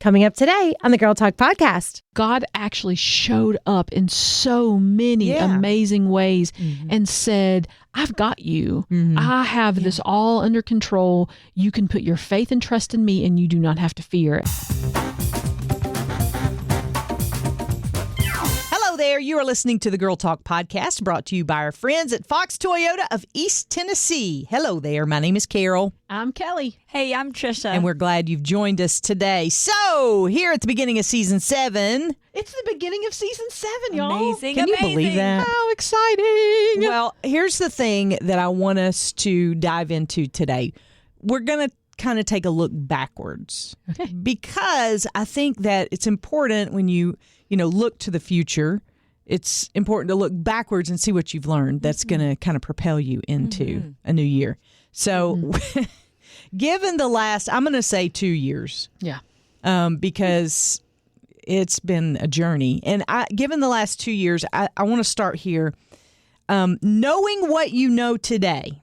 coming up today on the Girl Talk podcast. God actually showed up in so many amazing ways and said, I've got you. I have this all under control. You can put your faith and trust in me and you do not have to fear it. Hello there. You are listening to the Girl Talk podcast brought to you by our friends at Fox Toyota of East Tennessee. Hello there. My name is Carol. I'm Kelly. Hey, I'm Trisha. And we're glad you've joined us today. So, here at the beginning of season 7. It's the beginning of season 7, y'all. Amazing. Can you believe that? How exciting. Well, here's the thing that I want us to dive into today. We're going to kind of take a look backwards. Okay. Because I think that it's important when you look to the future. It's important to look backwards and see what you've learned. That's going to kind of propel you into a new year. So, given the last, I'm going to say 2 years. Yeah. Because it's been a journey. And given the last 2 years, I want to start here. Knowing what you know today,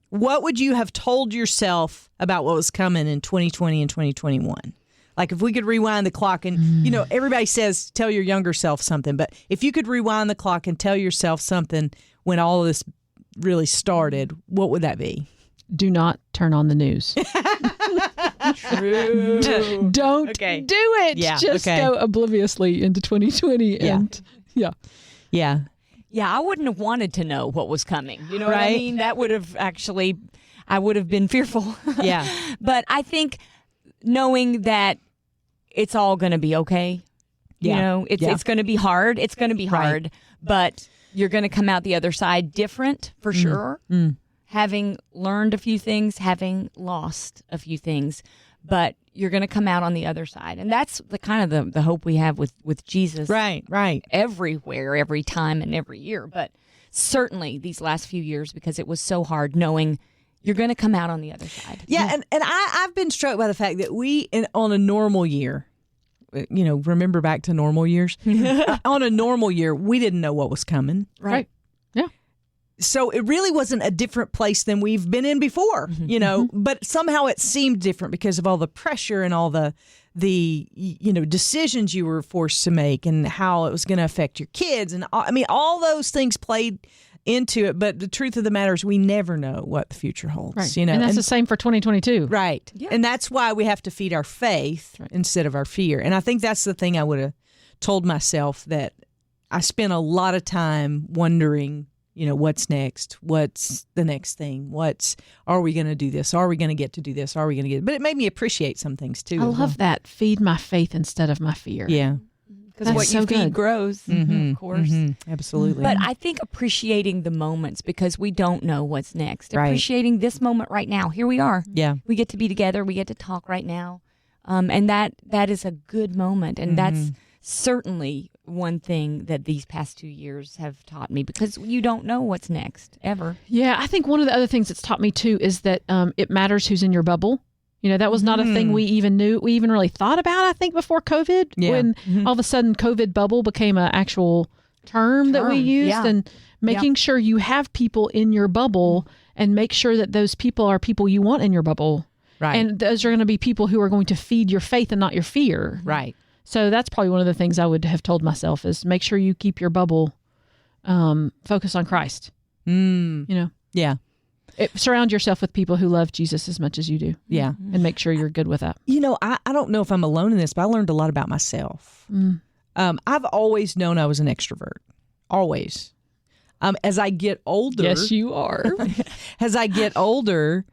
what would you have told yourself about what was coming in 2020 and 2021? Like if we could rewind the clock and, everybody says tell your younger self something. But if you could rewind the clock and tell yourself something when all of this really started, what would that be? Do not turn on the news. True. Don't do it. Yeah, Just go obliviously into 2020. And Yeah. Yeah, I wouldn't have wanted to know what was coming. You know what I Right. mean? That would have I would have been fearful. Yeah. But I think knowing that it's all going to be okay. Yeah. It's going to be hard. It's going to be hard, but you're going to come out the other side different for sure. Having learned a few things, having lost a few things, but you're going to come out on the other side. And that's the kind of the hope we have with Jesus. Right. Everywhere, every time and every year. But certainly these last few years, because it was so hard knowing you're going to come out on the other side. Yeah, and I've been struck by the fact that on a normal year, remember back to normal years? On a normal year, we didn't know what was coming. right. Yeah. So it really wasn't a different place than we've been in before, but somehow it seemed different because of all the pressure and all the decisions you were forced to make and how it was going to affect your kids. And all those things played into it. But the truth of the matter is we never know what the future holds. Right. And that's the same for 2022. Right. Yeah. And that's why we have to feed our faith instead of our fear. And I think that's the thing I would have told myself, that I spent a lot of time wondering, what's next? What's the next thing? Are we going to do this? Are we going to get to do this? Are we going to get? But it made me appreciate some things too. I love that. Feed my faith instead of my fear. Yeah. Because what so you feed good. grows, of course. Absolutely. But I think appreciating the moments, because we don't know what's next. Right. Appreciating this moment right now. Here we are. Yeah. We get to be together. We get to talk right now. And that is a good moment. And that's certainly one thing that these past 2 years have taught me, because you don't know what's next, ever. Yeah, I think one of the other things it's taught me too is that it matters who's in your bubble. That was not a thing we even really thought about, I think, before COVID, when all of a sudden COVID bubble became an actual term that we used, and making sure you have people in your bubble and make sure that those people are people you want in your bubble. Right. And those are going to be people who are going to feed your faith and not your fear. Right. So that's probably one of the things I would have told myself is make sure you keep your bubble focus on Christ. Yeah. Surround yourself with people who love Jesus as much as you do. Yeah. And make sure you're good with that. I don't know if I'm alone in this, but I learned a lot about myself. I've always known I was an extrovert. Always. As I get older. Yes, you are. As I get older,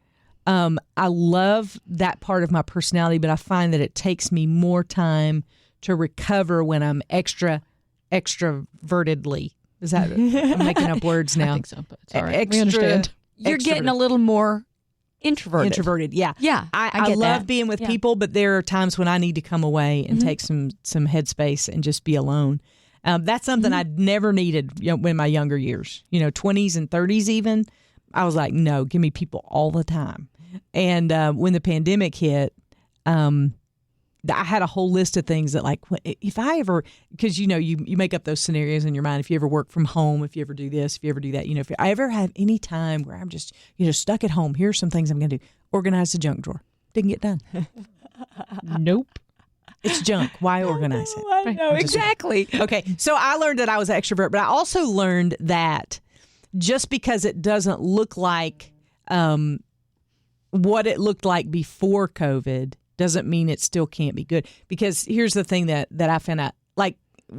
I love that part of my personality, but I find that it takes me more time to recover when I'm extrovertedly. Is that, I'm making up words now. I think so, but it's all right. We understand. You're getting a little more introverted. Yeah. Yeah, I get love that. being with Yeah. people, but there are times when I need to come away and take some headspace and just be alone. That's something I'd never needed in my younger years, 20s and 30s even. I was like, no, give me people all the time. And when the pandemic hit, I had a whole list of things that, like, if I ever, because, you make up those scenarios in your mind. If you ever work from home, if you ever do this, if you ever do that, if I ever have any time where I'm just, stuck at home, here's some things I'm going to do. Organize the junk drawer. Didn't get done. Nope. It's junk. Why organize it? I know, exactly. Okay, so I learned that I was an extrovert, but I also learned that just because it doesn't look like what it looked like before COVID doesn't mean it still can't be good. Because here's the thing that I found out, like,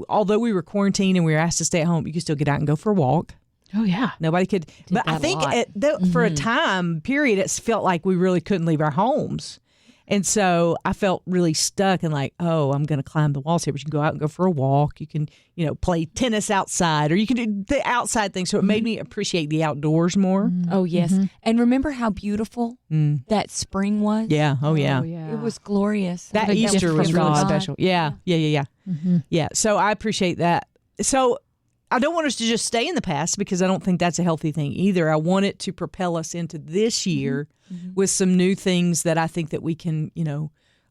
although we were quarantined and we were asked to stay at home, you could still get out and go for a walk. Oh, yeah. Nobody could. But I think for a time period, it felt like we really couldn't leave our homes. And so I felt really stuck and like, oh, I'm going to climb the walls here. But you can go out and go for a walk. You can, play tennis outside, or you can do the outside thing. So it made me appreciate the outdoors more. Oh, yes. And remember how beautiful that spring was? Yeah. Oh, yeah. It was glorious. That What a gift Easter was from really God. special. Yeah. Yeah. So I appreciate that. So I don't want us to just stay in the past, because I don't think that's a healthy thing either. I want it to propel us into this year with some new things that I think that we can,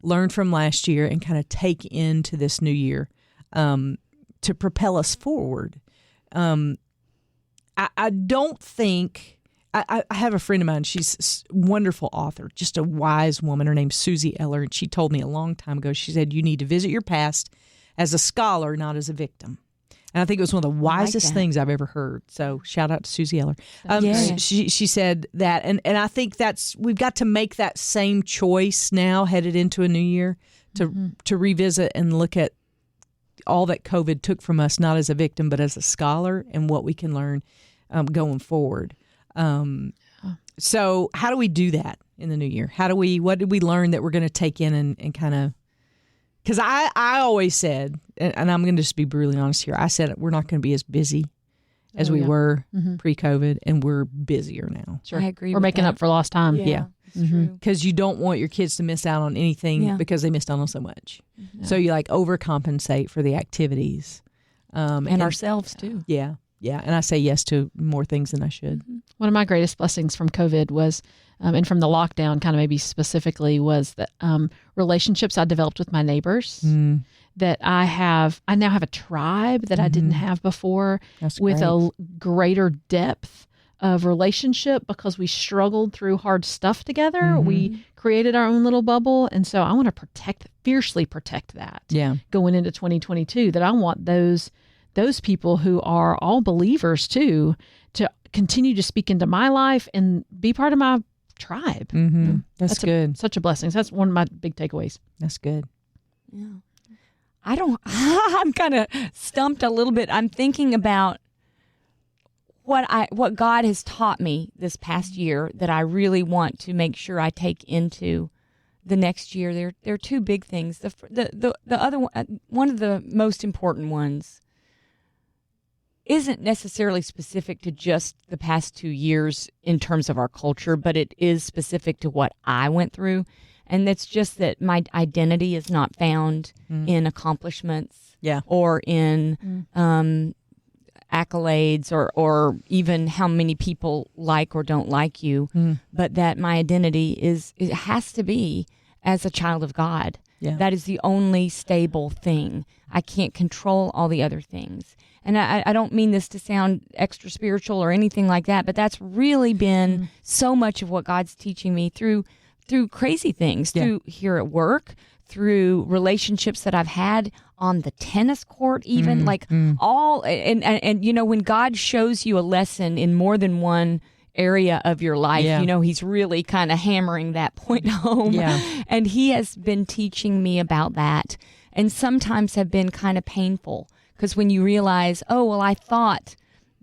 learn from last year and kind of take into this new year to propel us forward. I don't think I have a friend of mine. She's a wonderful author, just a wise woman. Her name's Susie Eller, and she told me a long time ago, she said, you need to visit your past as a scholar, not as a victim. And I think it was one of the wisest things I've ever heard. So shout out to Susie Eller. She said that, and I think we've got to make that same choice now, headed into a new year, to revisit and look at all that COVID took from us, not as a victim, but as a scholar, and what we can learn going forward. So how do we do that in the new year? What did we learn that we're going to take in and kind of, because I always said, and I'm going to just be brutally honest here, I said we're not going to be as busy as we were pre-COVID, and we're busier now. Sure. I agree. We're making up for lost time. Yeah. It's true. Because you don't want your kids to miss out on anything because they missed out on so much. So you overcompensate for the activities. And ourselves too. Yeah. Yeah. And I say yes to more things than I should. One of my greatest blessings from COVID was, and from the lockdown kind of maybe specifically, was that relationships I developed with my neighbors, that I now have a tribe that I didn't have before. That's with great. a greater depth of relationship, because we struggled through hard stuff together. We created our own little bubble. And so I want to fiercely protect that going into 2022, that I want those people who are all believers too, to continue to speak into my life and be part of my tribe. That's good. Such a blessing. So that's one of my big takeaways. That's good. Yeah. I'm kind of stumped a little bit. I'm thinking about what God has taught me this past year that I really want to make sure I take into the next year. There are two big things. The other one of the most important ones isn't necessarily specific to just the past 2 years in terms of our culture, but it is specific to what I went through. And that's just that my identity is not found in accomplishments or in accolades or even how many people like or don't like you, but that my identity it has to be as a child of God. Yeah. That is the only stable thing. I can't control all the other things. And I don't mean this to sound extra spiritual or anything like that, but that's really been so much of what God's teaching me through crazy things, through here at work, through relationships that I've had on the tennis court, even all. And when God shows you a lesson in more than one area of your life, he's really kind of hammering that point home. Yeah. And he has been teaching me about that, and sometimes have been kind of painful, because when you realize, oh, well, I thought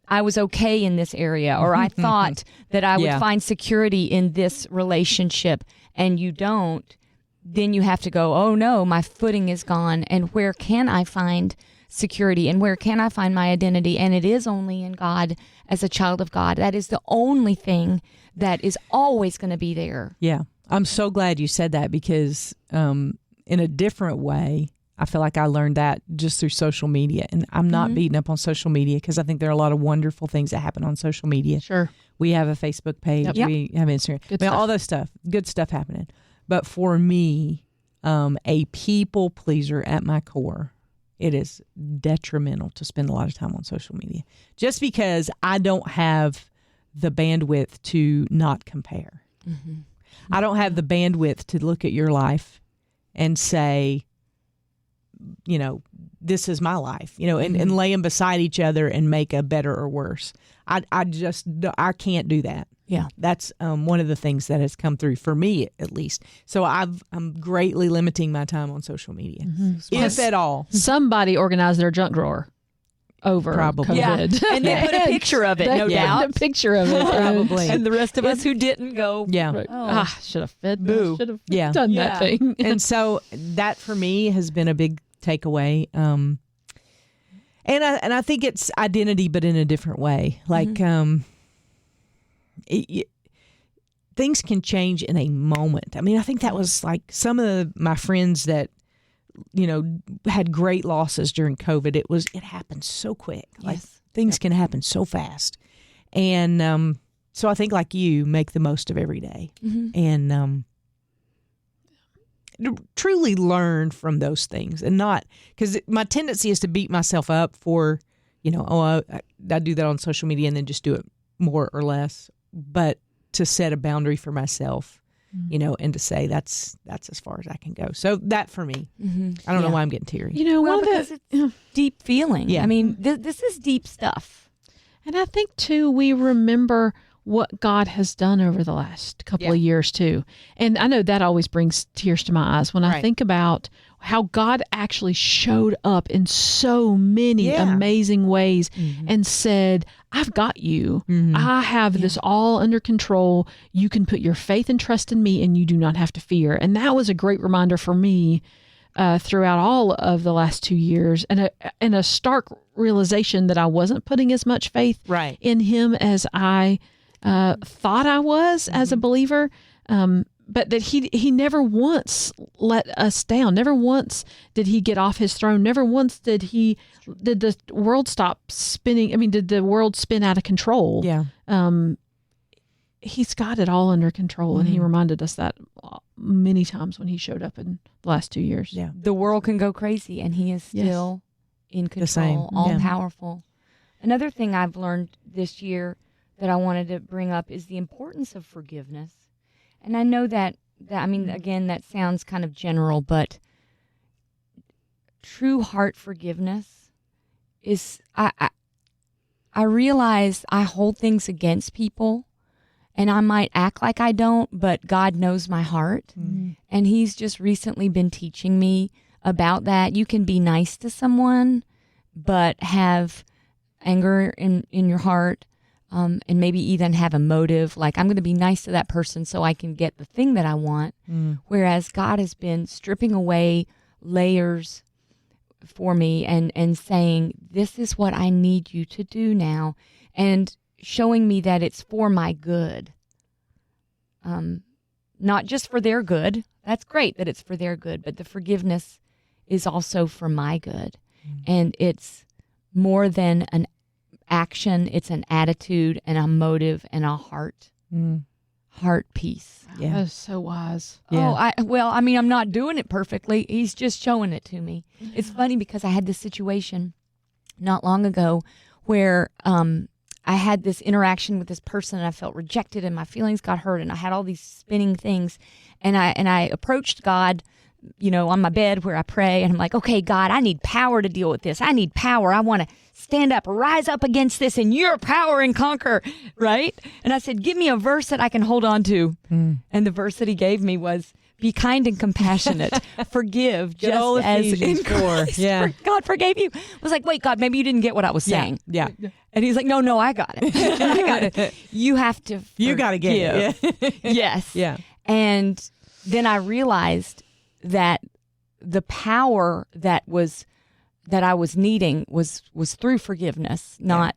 I was okay in this area, or I thought that I would find security in this relationship, and you don't, then you have to go, oh no, my footing is gone, and where can I find security, and where can I find my identity? And it is only in God, as a child of God. That is the only thing that is always going to be there. Yeah. I'm so glad you said that, because in a different way, I feel like I learned that just through social media. And I'm not beating up on social media, because I think there are a lot of wonderful things that happen on social media. Sure. We have a Facebook page. Yep. We have Instagram. Good stuff. All those stuff. Good stuff happening. But for me, a people pleaser at my core, it is detrimental to spend a lot of time on social media, just because I don't have the bandwidth to not compare. I don't have the bandwidth to look at your life and say, this is my life, and lay them beside each other and make a better or worse. I can't do that. Yeah. That's one of the things that has come through for me, at least. So I'm greatly limiting my time on social media, if at all. Somebody organized their junk drawer over Probably. COVID. Yeah. And they put a picture of it, no doubt. A picture of it. Probably. And the rest of us who didn't go. Yeah. Right. Oh. Should have fed. Boo. Should have Yeah. done Yeah. that thing. And so that for me has been a big takeaway. And I think it's identity, but in a different way. Like, things can change in a moment. I mean, I think that was like some of my friends that, had great losses during COVID. It happened so quick. Like things can happen so fast. And so I think like you, make the most of every day and truly learn from those things, and not, because my tendency is to beat myself up for, I do that on social media and then just do it more or less, but to set a boundary for myself, and to say that's as far as I can go. So that for me, I don't know why I'm getting teary. Well, because it's deep feeling. Yeah. I mean, this is deep stuff. And I think, too, we remember what God has done over the last couple of years, too. And I know that always brings tears to my eyes when I think about how God actually showed up in so many amazing ways and said, I've got you. I have this all under control. You can put your faith and trust in me, and you do not have to fear. And that was a great reminder for me throughout all of the last 2 years, and a stark realization that I wasn't putting as much faith in him as I thought I was as a believer, but that he never once let us down. Never once did he get off his throne. Never once did the world stop spinning. I mean, did the world spin out of control? Yeah. He's got it all under control, and he reminded us that many times when he showed up in the last 2 years. Yeah. The world can go crazy, and he is still in control, same. all powerful. Another thing I've learned this year that I wanted to bring up is the importance of forgiveness. And I know that I mean, again, that sounds kind of general, but true heart forgiveness is, I realize I hold things against people, and I might act like I don't, but God knows my heart. And he's just recently been teaching me about that. You can be nice to someone, but have anger in your heart. And maybe even have a motive, like I'm going to be nice to that person so I can get the thing that I want. Whereas God has been stripping away layers for me and saying, this is what I need you to do now, and showing me that it's for my good. Not just for their good. That's great that it's for their good, but the forgiveness is also for my good. And it's more than an action, it's an attitude and a motive and a heart piece. Yeah. That is so wise. Yeah. I'm not doing it perfectly. He's just showing it to me. It's funny because I had this situation not long ago where I had this interaction with this person, and I felt rejected, and my feelings got hurt, and I had all these spinning things, and I approached God, on my bed where I pray, and I'm like, okay, God, I need power to deal with this. I need power. I want to stand up, rise up against this in your power and conquer, right? And I said, give me a verse that I can hold on to. And the verse that he gave me was, be kind and compassionate, forgive just as in Christ God forgave you. I was like, wait, God, maybe you didn't get what I was saying. Yeah. And he's like, no, I got it. I got it. You have to forgive. You got to get it. Yes. Yeah. And then I realized that the power that I was needing was through forgiveness, not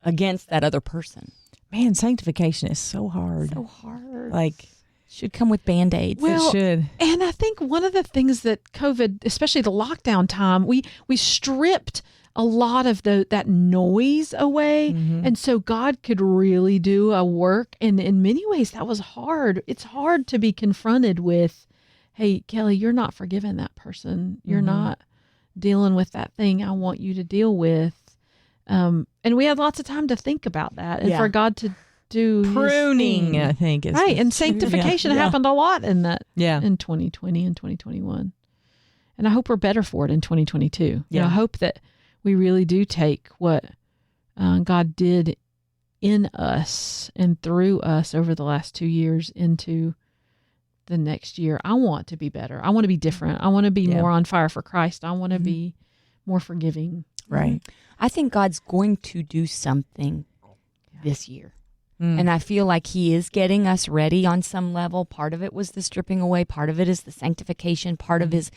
against that other person. Man, sanctification is so hard. So hard. Like, should come with Band-Aids. Well, it should. And I think one of the things that COVID, especially the lockdown time, we stripped a lot of that noise away. And so God could really do a work. And in many ways, that was hard. It's hard to be confronted with, hey, Kelly, you're not forgiving that person. You're not dealing with that thing I want you to deal with. And we had lots of time to think about that, and for God to do pruning, his thing. I think, is right. And sanctification happened a lot in that. Yeah. In 2020 and 2021. And I hope we're better for it in 2022. Yeah. You know, I hope that we really do take what God did in us and through us over the last 2 years into the next year. I want to be better. I want to be different. I want to be more on fire for Christ. I want to be more forgiving. Right. I think God's going to do something this year. And I feel like he is getting us ready on some level. Part of it was the stripping away. Part of it is the sanctification. Part of it is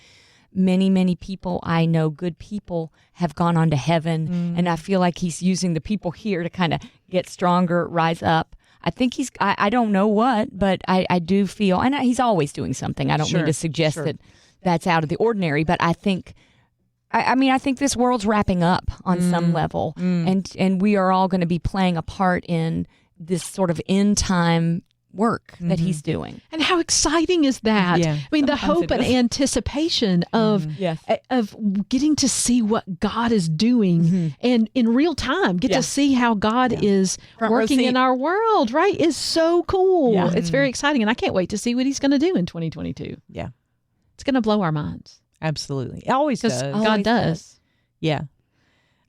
many, many people I know, good people, have gone on to heaven. And I feel like he's using the people here to kind of get stronger, rise up. I think I don't know what, but I do feel, and he's always doing something. I don't mean to suggest that that's out of the ordinary, but I think, I think this world's wrapping up on some level, and we are all going to be playing a part in this sort of end time work that he's doing. And how exciting is that? Yeah. I mean, the hope and anticipation of getting to see what God is doing and in real time get to see how God is working in our world, right? Is so cool. Yeah. It's very exciting. And I can't wait to see what he's going to do in 2022. Yeah. It's going to blow our minds. Absolutely. It always does. God does. Yeah.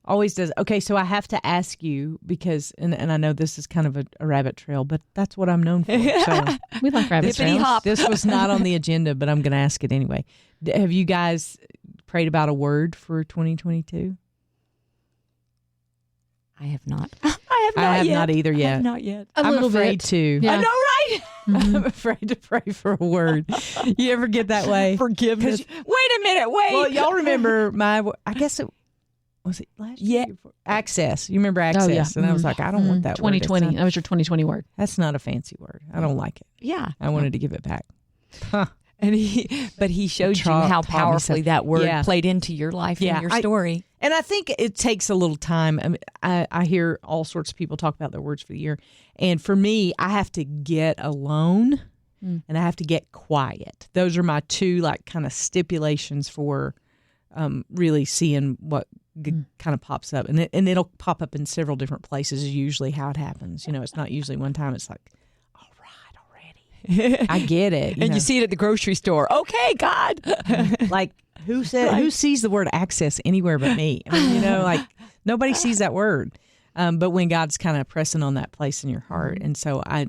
Always does. Okay, so I have to ask you because, and I know this is kind of a rabbit trail, but that's what I'm known for. So we like rabbit trails. This was not on the agenda, but I'm going to ask it anyway. Have you guys prayed about a word for 2022? I have not. I have not either yet. I have not yet. I'm afraid to. Yeah. I know, right? I'm afraid to pray for a word. You ever get that way? Forgiveness. Wait a minute. Wait. Well, y'all remember I guess it was it last year? Access. You remember access? Oh, yeah. And I was like, I don't want that 2020. word. That was your 2020 word. That's not a fancy word. I don't like it. Yeah. I wanted to give it back. Huh. And he showed you how powerfully that word played into your life and your story. And I think it takes a little time. I mean, I hear all sorts of people talk about their words for the year. And for me, I have to get alone and I have to get quiet. Those are my two kind of stipulations for really seeing what kind of pops up. And it'll pop up in several different places is usually how it happens. You know, it's not usually one time. It's like, I get it. You see it at the grocery store. Okay, God. Like who sees the word access anywhere but me? I mean, nobody sees that word. But when God's kind of pressing on that place in your heart. And so I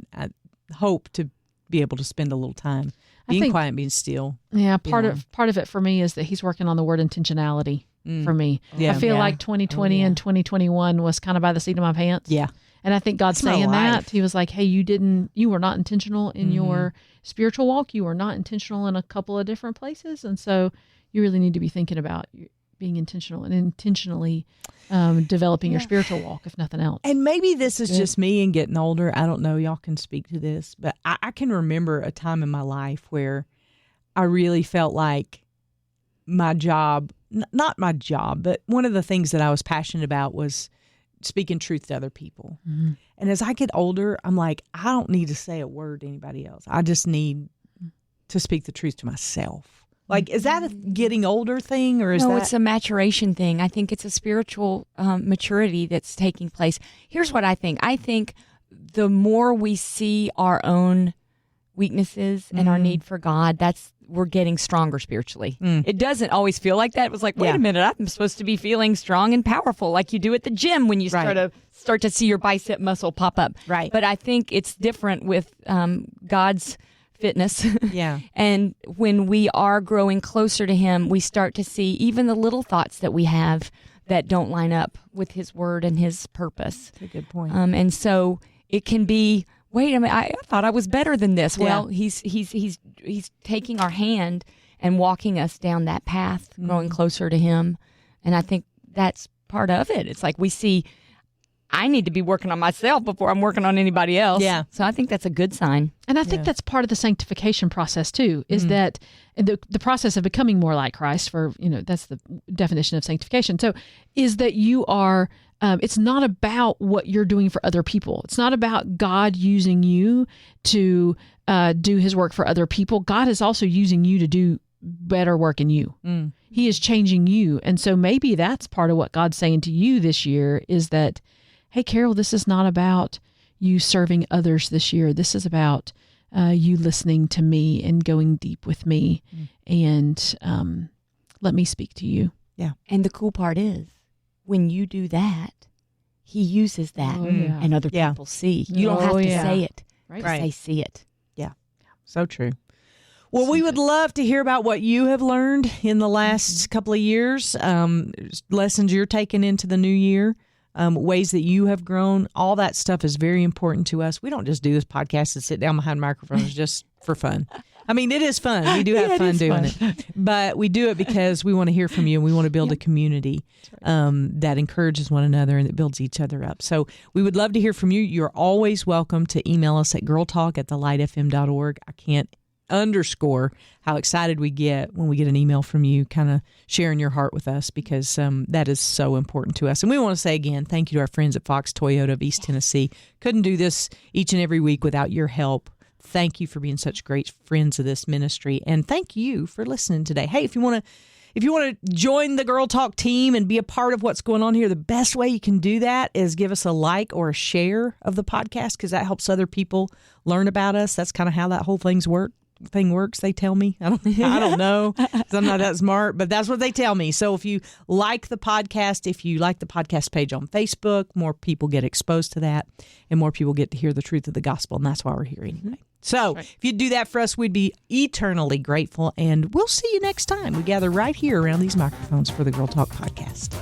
hope to be able to spend a little time being quiet and being still. Yeah. Part of it for me is that he's working on the word intentionality for me. Yeah. I feel like 2020 and 2021 was kind of by the seat of my pants. Yeah. And I think God's saying that. He was like, hey, you were not intentional in your spiritual walk. You were not intentional in a couple of different places. And so you really need to be thinking about being intentional and intentionally developing your spiritual walk, if nothing else. And maybe this is just me and getting older. I don't know. Y'all can speak to this. But I can remember a time in my life where I really felt like my job, not my job, but one of the things that I was passionate about was speaking truth to other people. Mm-hmm. And as I get older, I'm like, I don't need to say a word to anybody else. I just need to speak the truth to myself. Like, is that a getting older thing or is No, that? it's a maturation thing. I think it's a spiritual maturity that's taking place. Here's what I think. I think the more we see our own weaknesses and our need for God, we're getting stronger spiritually. It doesn't always feel like that. It was like, wait a minute, I'm supposed to be feeling strong and powerful like you do at the gym when you start to see your bicep muscle pop up. Right. But I think it's different with God's fitness. Yeah. And when we are growing closer to him, we start to see even the little thoughts that we have that don't line up with his word and his purpose. That's a good point. And so it can be, wait a minute, I thought I was better than this. Yeah. Well, he's taking our hand and walking us down that path, growing closer to him. And I think that's part of it. It's like we see, I need to be working on myself before I'm working on anybody else. Yeah. So I think that's a good sign. And I think that's part of the sanctification process too, is that the process of becoming more like Christ that's the definition of sanctification. So is that you are, it's not about what you're doing for other people. It's not about God using you to do his work for other people. God is also using you to do better work in you. He is changing you. And so maybe that's part of what God's saying to you this year is that, hey, Carol, this is not about you serving others this year. This is about you listening to me and going deep with me and let me speak to you. And the cool part is, when you do that, he uses that, and other people see. You don't have to say it. Right. They see it. Yeah. So true. Well, we would love to hear about what you have learned in the last couple of years, lessons you're taking into the new year, ways that you have grown. All that stuff is very important to us. We don't just do this podcast and sit down behind microphones just for fun. I mean, it is fun. We do have fun doing it. But we do it because we want to hear from you, and we want to build a community that encourages one another and that builds each other up. So we would love to hear from you. You're always welcome to email us at girltalk@thelightfm.org. I can't underscore how excited we get when we get an email from you kind of sharing your heart with us, because that is so important to us. And we want to say again, thank you to our friends at Fox Toyota of East Tennessee. Couldn't do this each and every week without your help. Thank you for being such great friends of this ministry, and thank you for listening today. Hey, if you want to join the Girl Talk team and be a part of what's going on here, the best way you can do that is give us a like or a share of the podcast, because that helps other people learn about us. That's kind of how that whole thing works. They tell me. I don't know, 'cause I'm not that smart, but that's what they tell me. So if you like the podcast, if you like the podcast page on Facebook, more people get exposed to that, and more people get to hear the truth of the gospel, and that's why we're here anyway. So if you'd do that for us, we'd be eternally grateful, and we'll see you next time. We gather right here around these microphones for the Girl Talk podcast.